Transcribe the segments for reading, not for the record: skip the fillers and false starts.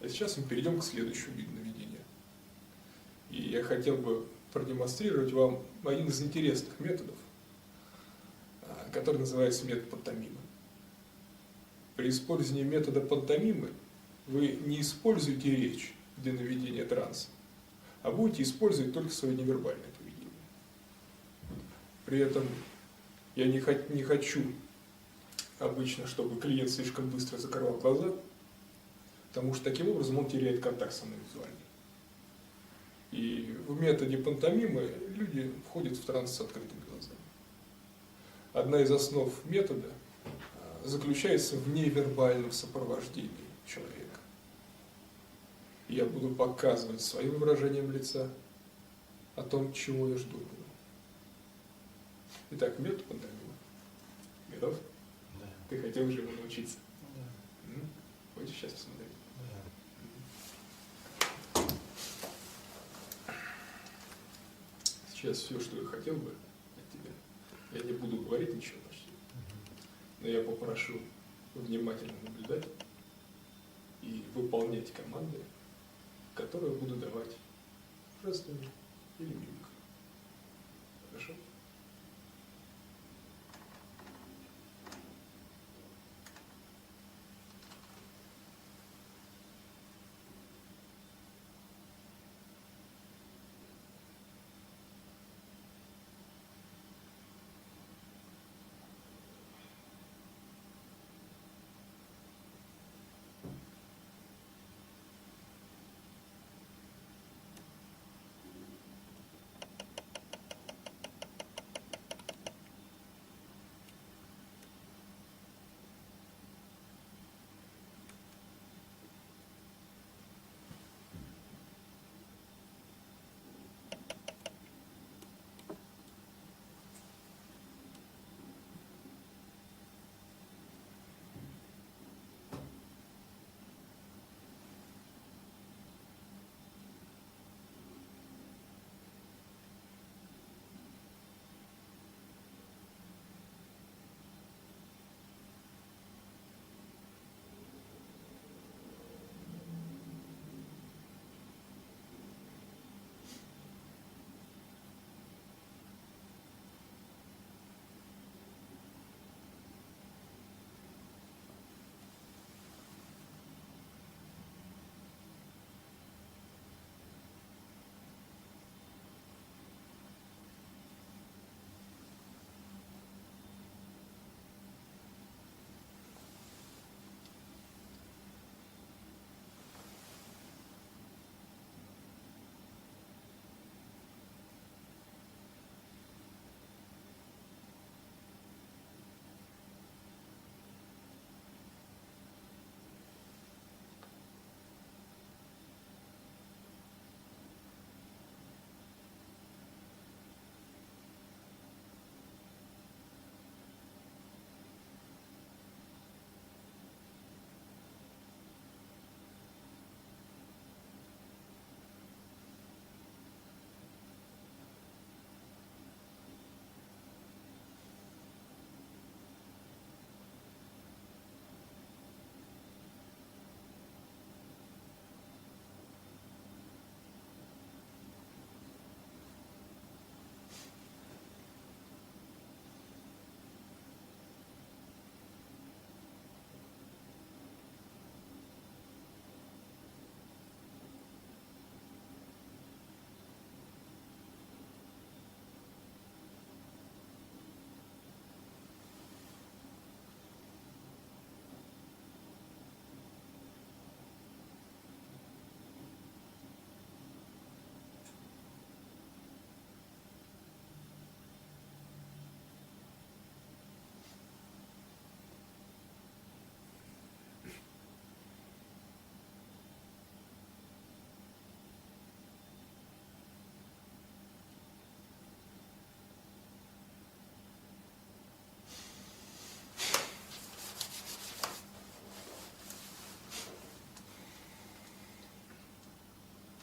А сейчас мы перейдем к следующему виду наведения. И я хотел бы продемонстрировать вам один из интересных методов, который называется метод пантомимы. При использовании метода пантомимы вы не используете речь для наведения транса, а будете использовать только свое невербальное поведение. При этом я не хочу обычно, чтобы клиент слишком быстро закрывал глаза, потому что таким образом он теряет контакт со мной визуально. И в методе пантомимы люди входят в транс с открытыми глазами. Одна из основ метода заключается в невербальном сопровождении человека. Я буду показывать своим выражением лица о том, чего я жду. Итак, метод пантомимы. Готов? Да. Ты хотел уже ему научиться? Да. Хочешь сейчас посмотреть? Да. Сейчас все, что я хотел бы от тебя. Я не буду говорить ничего почти. Но я попрошу внимательно наблюдать и выполнять команды, которые я буду давать жестами или мимикой. Хорошо?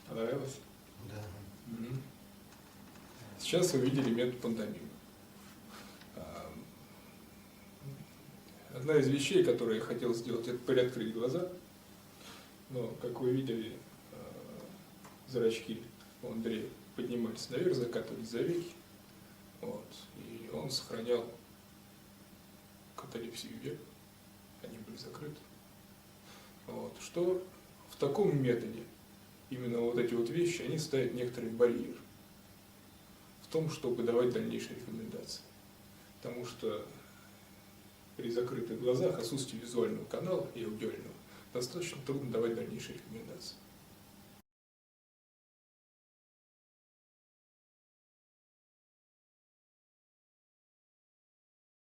Понравилось? Да. Сейчас вы видели метод пантомимы. Одна из вещей, которые я хотел сделать, это приоткрыть глаза Но, как вы видели, зрачки у Андрея поднимались наверх, закатывались за веки. Вот, и он сохранял каталепсию век, они были закрыты. Вот, что в таком методе именно вот эти вот вещи, они ставят некоторый барьер в том, чтобы давать дальнейшие рекомендации. Потому что при закрытых глазах, отсутствии визуального канала и аудиального, достаточно трудно давать дальнейшие рекомендации.